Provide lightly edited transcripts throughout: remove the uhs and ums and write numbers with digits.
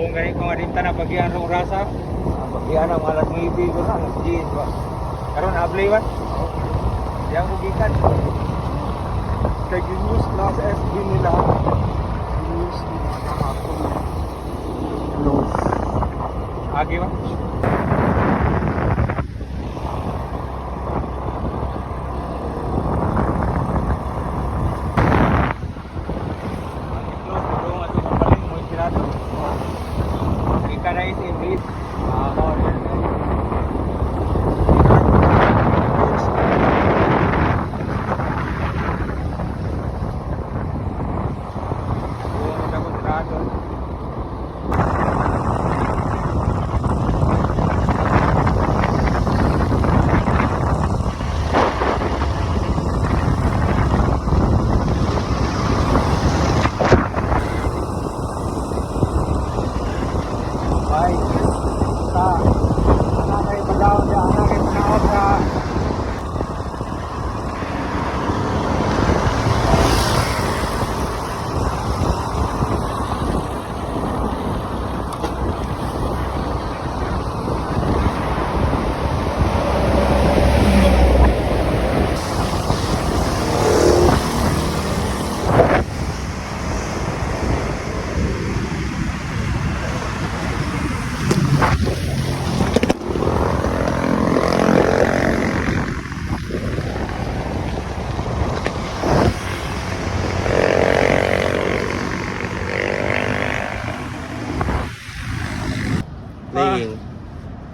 Buong ganit mga dinta na pagyan ng rasa. Pagyan ng alas ngibi ko na, alas 10 ba. Karon ablay ba? Yang mugikan. Kay News Plus FB nila. News nila kahapon. Close. Agi ba?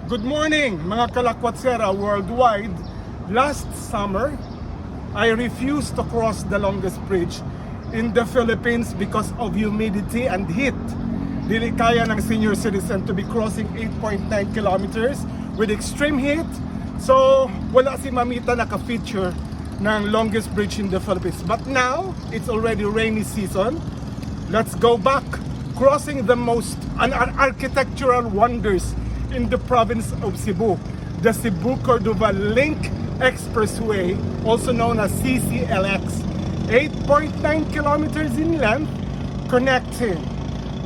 Good morning mga kalakwatsera worldwide. Last summer, I refused to cross the longest bridge in the Philippines because of humidity and heat. Dili kaya ng senior citizen to be crossing 8.9 kilometers with extreme heat. So wala si Mamita naka-feature ng longest bridge in the Philippines. But now, it's already rainy season. Let's go back, crossing the most architectural wonders in the province of Cebu, the Cebu-Cordova Link Expressway, also known as CCLX, 8.9 kilometers in length, connecting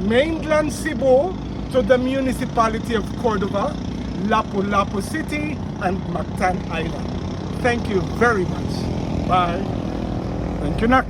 mainland Cebu to the municipality of Cordova, Lapu-Lapu City, and Mactan Island. Thank you very much. Bye. Thank you, Nak.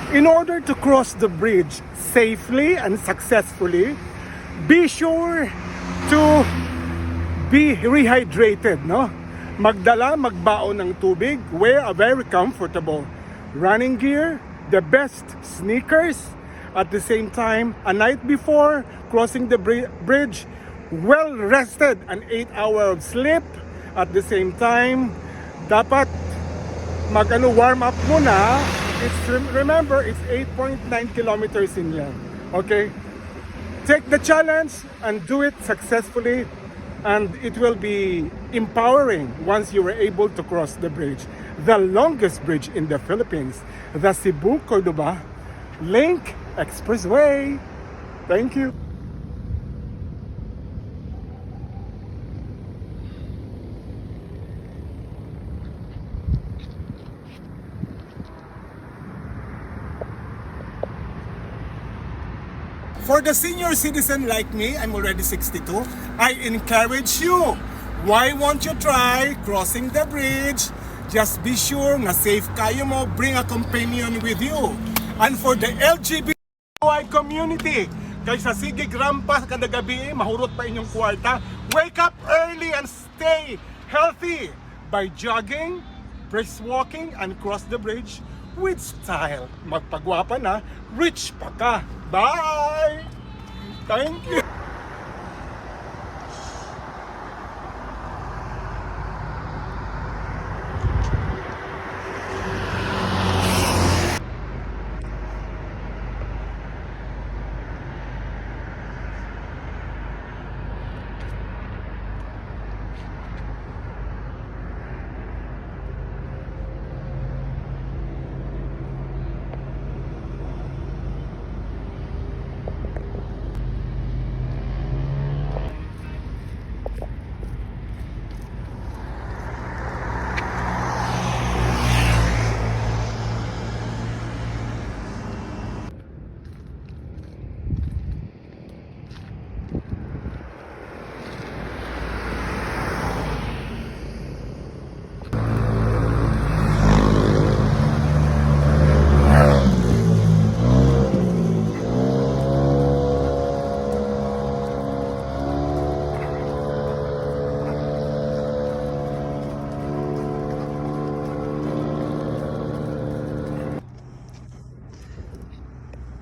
In order to cross the bridge safely and successfully, be sure to be rehydrated, no? Magbaon ng tubig, wear a very comfortable running gear, the best sneakers, at the same time, a night before crossing the bridge, well rested, an 8 hour of sleep, at the same time, dapat warm up muna. Remember, it's 8.9 kilometers in length. Okay? Take the challenge and do it successfully, and it will be empowering once you are able to cross the bridge. The longest bridge in the Philippines, the Cebu-Cordova Link Expressway. Thank you. For the senior citizen like me, I'm already 62, I encourage you. Why won't you try crossing the bridge? Just be sure na safe kayo mo, bring a companion with you. And for the LGBTQI community, kaysa sige grampa kada gabi, mahurot pa inyong kwarta, wake up early and stay healthy by jogging, brisk walking, and cross the bridge with style. Magpagwapa na, rich pa ka. Bye! Thank you!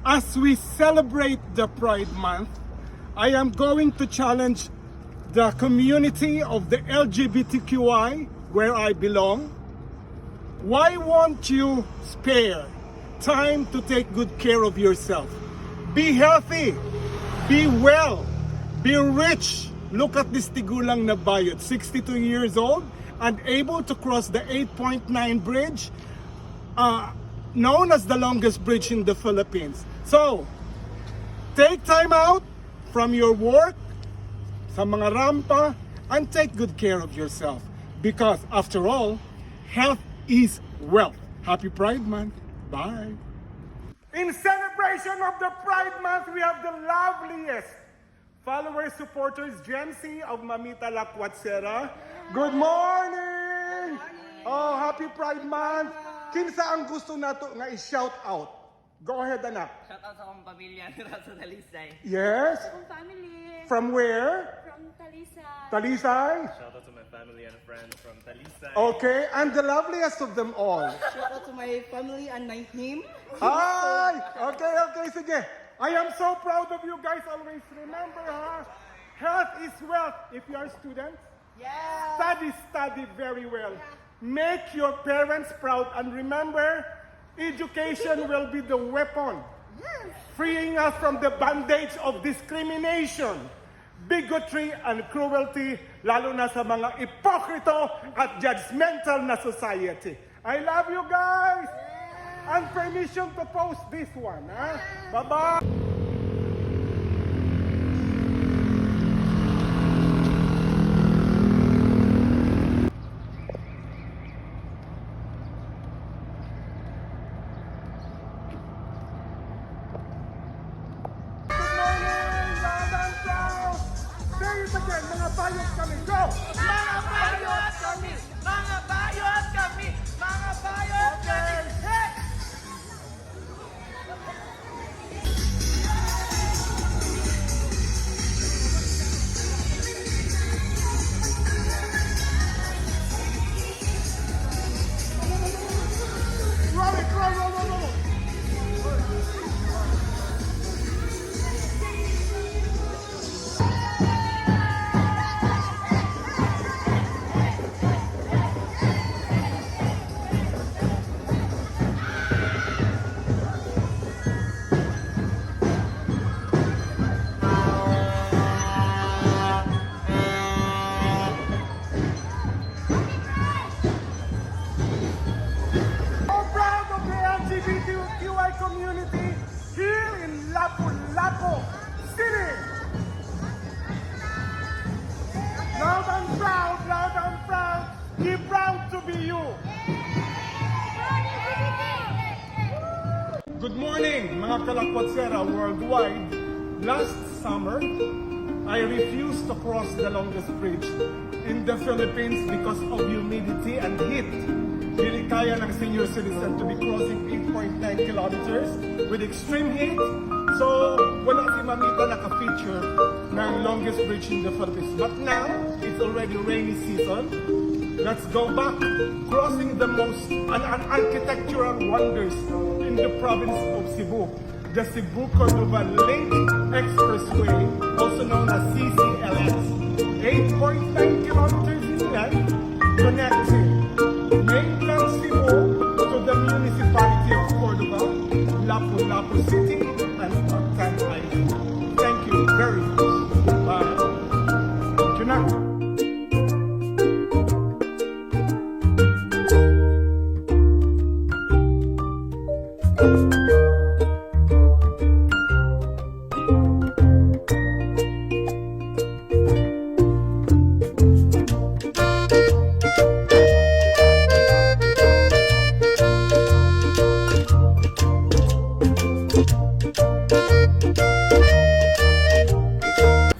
as we celebrate the Pride Month, I am going to challenge the community of the LGBTQI where I belong. Why won't you spare time to take good care of yourself? Be healthy, be well, be rich. Look at this tigulang na bayot, 62 years old and able to cross the 8.9 bridge, known as the longest bridge in the Philippines. So, take time out from your work, sa mga rampa, and take good care of yourself. Because after all, health is wealth. Happy Pride Month. Bye. In celebration of the Pride Month, we have the loveliest followers, supporters, Gen Z of Mamita Lacuatsera. Good morning! Oh, happy Pride Month! Kinsa ang gusto nato nga i-shout out? Go ahead, anak. Shout out sa akong pamilya ni Raso Talisay. Yes? Akong family From where? from Talisay. Talisay? Shout out to my family and friends from Talisay. Okay, and the loveliest of them all. Shout out to my family and my team. Ay! Okay, sige. I am so proud of you guys. Always remember, ha? Health is wealth. If you are students, study very well. Make your parents proud and remember, education will be the weapon freeing us from the bondage of discrimination, bigotry, and cruelty, lalo na sa mga ipokrito at judgmental na society. I love you guys! And permission to post this one. Huh? Bye-bye! Mga bayot kami, go! Mga bayot kami! Mga bayot kami! Mga bayot kami! Hey! Roll. So proud of the LGBTQI community here in Lapu-Lapu City. Loud and proud, be proud to be you. Good morning, mga Kalakwatsera worldwide. Last summer, I refused to cross the longest bridge in the Philippines because of humidity and heat. Hindi kaya ng senior citizen to be crossing 8.9 kilometers with extreme heat. So, wala si Mamita naka-feature ng longest bridge in the Philippines. But now, it's already rainy season. Let's go back, crossing the most architectural wonders in the province of Cebu. The Cebu-Cordova Link Expressway, also known as CCLX. 8.9 kilometers in length, connecting mainland Cebu to the municipality of Cordova, Lapu-Lapu City, and Mactan Island. Thank you very much. Bye. Good night.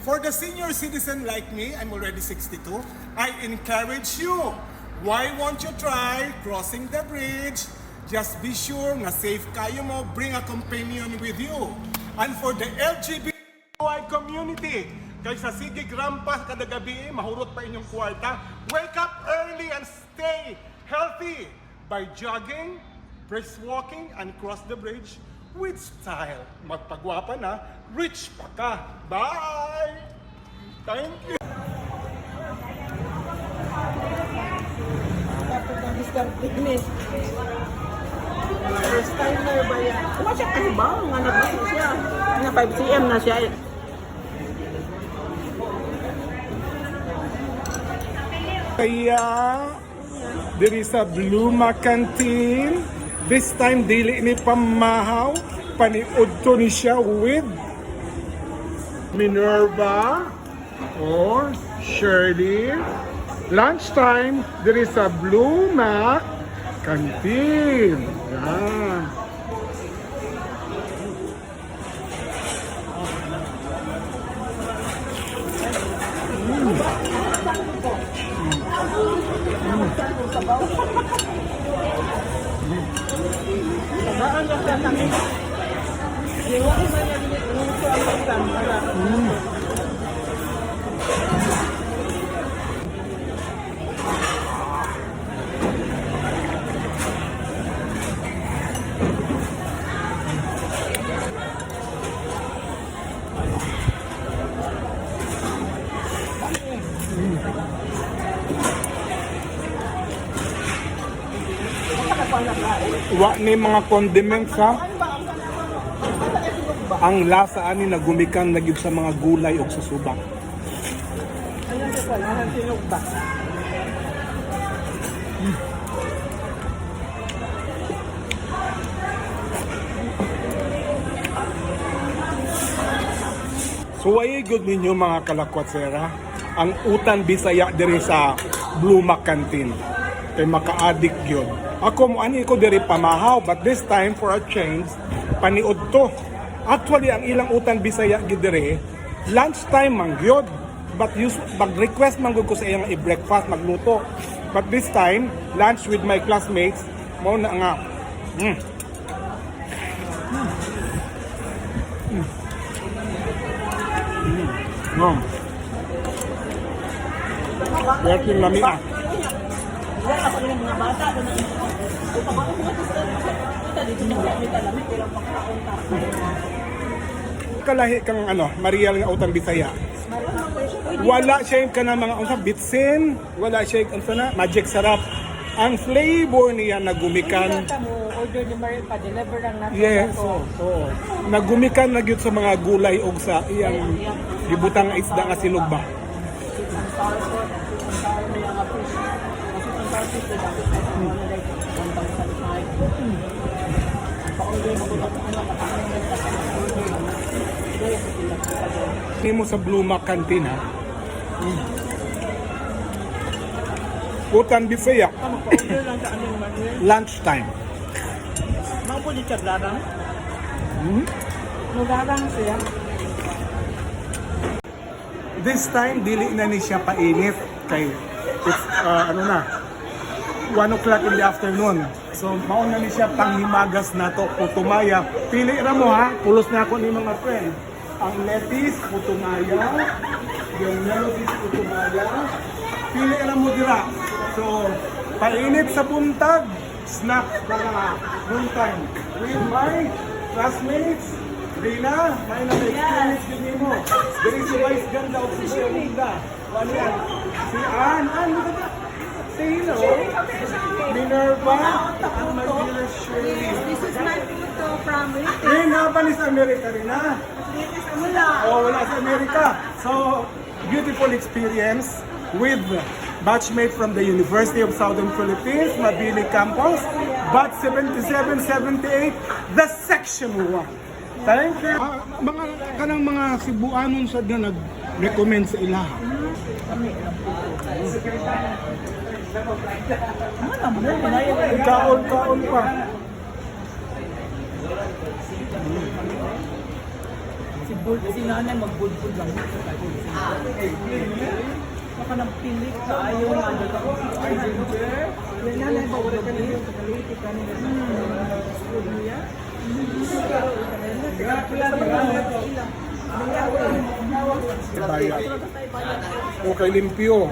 For the senior citizen like me, I'm already 62, I encourage you. Why won't you try crossing the bridge? Just be sure na safe kayo mo, bring a companion with you. And for the LGBTQI community, kaysa sige grampa kada gabi, mahurot pa inyong kwarta, wake up early and stay healthy by jogging, brisk walking, and cross the bridge with style. Magpagwapa na, rich pa ka. Bye! Thank you! First timer ba yan? Kung siya kasi ba? Nga nag-ano siya. Nga 5 cm na siya. Kaya, diri sa Bluma Canteen, this time dili ni pamahaw, paniud to ni siya with Minerva or Shirley. Lunchtime, diri sa Bluma Canteen. Yan. Wa ni mga condiments ha. Ang lasa ani nagumikan na gyud sa mga gulay ug sa subak. Ayan siya pala, ang sinog ba? So ay good ninyo mga kalakwatsera. Ang utan Bisaya diri sa Bluma Canteen. Kay maka-addict gyud. Ako mo ani ko diri pamahaw, but this time for a change paniud to. Actually ang ilang utan Bisaya gyud diri lunchtime man gyud. But mag-request man gyud ko sa iyang i-breakfast magluto. But this time lunch with my classmates mo na nga. Working lami ah. Wala pa rin mga bata. Ito ba ang mga kita dito na gamit alam mo pero pagkakunta. Kalahi kang Mariel nga utang Bisaya. Wala siya yung kanang mga unsa bitsin, wala siya yung unsa na magic sarap. Ang flavor niya nagumikan. Mo order ni Marie pa deliver lang natin. Yes, oo. Nagumikan na gyud sa mga gulay og sa iyang gibutang nga isda nga sinugba. Hindi mo sa Bluma Canteen ha. Utan Bisaya. Order lang sa anong Marie. Lunchtime. Mga po dito larang. Larang siya. This time, dili na ni siya painit. Kay, it's, 1 o'clock in the afternoon. So, mauna ni siya panghimagas na to, putumaya. Pili ra mo ha, pulos na ako ni mga friend. Ang lettuce, putumaya. Yung lettuce, putumaya. Pili ra mo dira. So, painit sa buntag, snack para noontime. With my classmates, Rina, may na-experience din mo. Dari si Vice Ganda o si Sherida. Ano yan? Si Ann, say hello. Minerva, and my dear Shirley. This is my photo from Rita. Rina, pa ni sa Amerika rin ha? Wala. Oh, wala sa Amerika. So, beautiful experience with batchmate from the University of Southern Philippines, Mabini Campus, batch 77-78, the section 1. Thank you. Mga kanang mga Cebuanon sa na nag-recommend sa ila. Kaon pa. Si nanay magbudbud lang. Baka nang pilit sa ayaw nga dito. Ay, ginger. Yung nanay ba wala ka nito sa kaliti ka nila. Bayad. Okay, limpyo.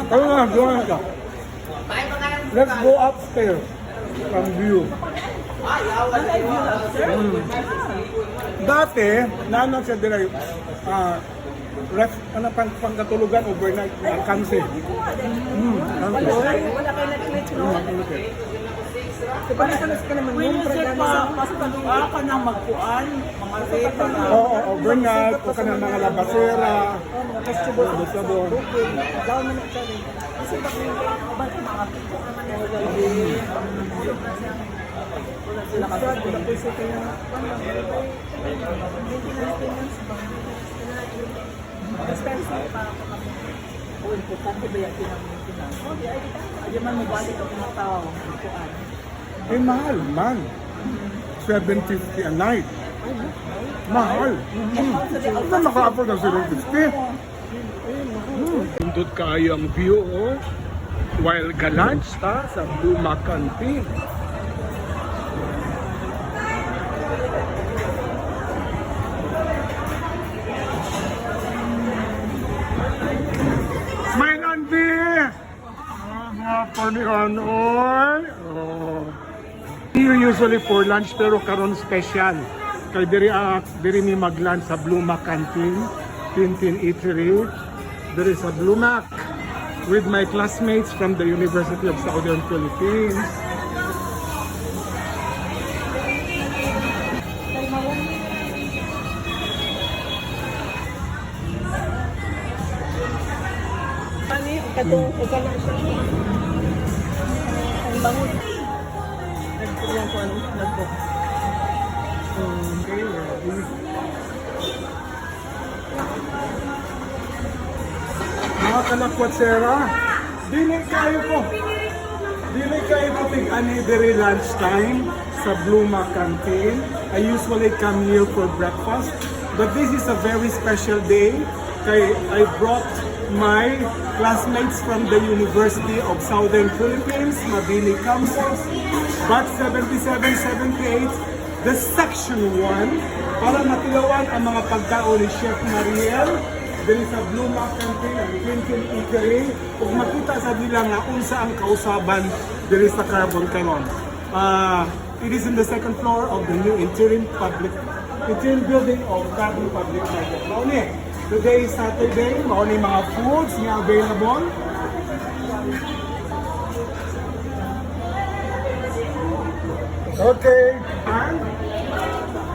Ano nga, gawa ka. Let's go upstairs from view. Dati, nanon siya din ay ano pangkatulugan overnight ang kansi. Kansi. Wala kayo nag-let no? Panas ka naman yung programa. Mas pagkuha ka ng magkuhan, mga reta na. Oo, overnight, o ka ng mga labasera. Mga festival. Sabon. Okay. Gawin mo na ito rin. Kasi bakit mga people naman yung gawin. Sila kasi wala po siya kayo ng maintenance ba? Expensive pa ako kami. O, importante ba yung pinag-maintenance? O, di man mabalik ako ng tao, magkuhan. Eh, mahal man. 750 a night. Mahal. Ano naka-afford ng 750? Tundot kayo ang view, oh. While galanch ta sa Blue Canteen. Smile Andy! Panihan, oy! Oh. Here usually for lunch pero karon special. Kay diri mi mag-lunch sa Blue Canteen, Tintin Eatery. There is a Blue Mac with my classmates from the University of Southern Philippines. Ani, katong uka na siya. Ang bangon. Nagpulang ko anong nagbook. Okay, ready. Mga kanakwatsera, dili kayo po tig-ani diri lunchtime sa Blue Canteen. I usually come here for breakfast, but this is a very special day kay I brought my classmates from the University of Southern Philippines, Mabini Campus, batch 77-78, the section 1, para matilawan ang mga pagkaon ni Chef Mariel dili sa Blue Canteen ang Tintin Eatery ug makita sa nila nga unsa ang kausaban dili sa Carbon karon. It is in the second floor of the new interim building of Carbon Public Market. Mauni, today is Saturday, mauni mga foods nga available. Okay, and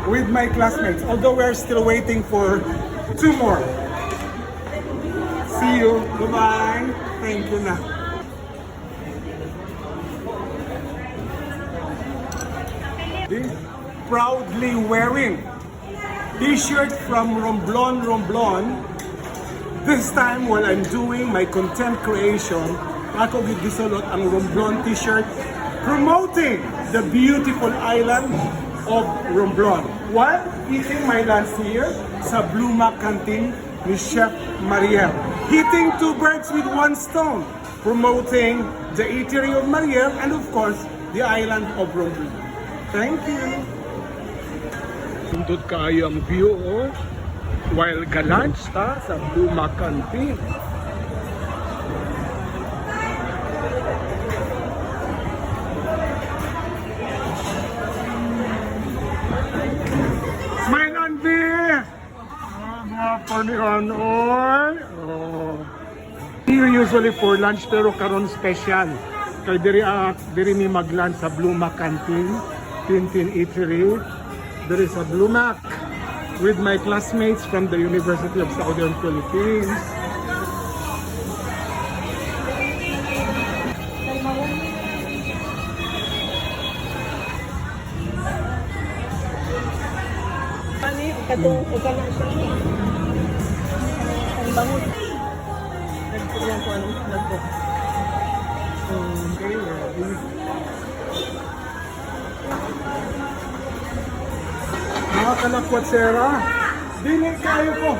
with my classmates, although we're still waiting for 2 more. See you. Bye-bye. Thank you na. Proudly wearing t-shirt from Romblon. This time while I'm doing my content creation, ako gigisulot ang Romblon t-shirt promoting the beautiful island of Romblon. While eating my lunch here sa Blue Canteen ni Chef Mariel. Hitting 2 birds with 1 stone, promoting the eatery of Mariel and of course, the island of Romblon. Thank you! Tundot kayo ang view, oh. While galanch ta sa Blue Canteen. Smile Andy! Panihan, oy! Oh. Here usually for lunch pero karon special. Kay diri mi mag-lunch sa Blue Canteen, Tintin Eatery. There is a Blue Mac with my classmates from the University of Southern Philippines. Ani, katong uka na siya. Ang bangon. Nagpulang ko anong nagbook. Okay, ready. Mga kanakwatsera, dili kayo po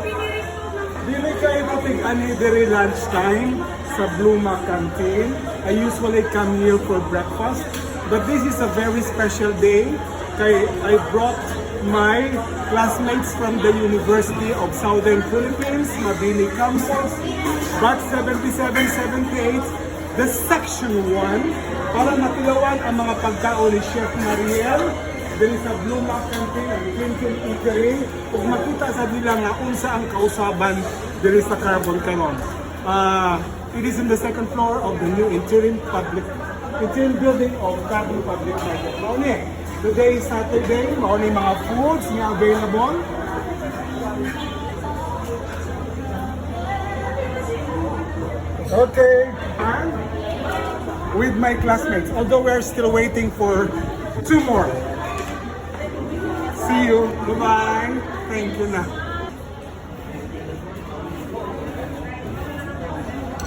tig-ani diri lunchtime sa Blue Canteen. I usually come here for breakfast, but this is a very special day kay I brought my classmates from the University of Southern Philippines, Mabini Campus, batch 77-78, the section 1 para matilawan ang mga pagkaon ni Chef Mariel dili sa Blue Mac Campaign ang Clinton Eatery ug makita sa nila nga unsa ang kausaban dili sa Carbon karon. It is in the second floor of the new interim building of Carbon Public Market. Mauni, today is Saturday, mauni mga foods nga available. Okay, and with my classmates, although we're still waiting for 2 more. See you. Bye-bye. Thank you na.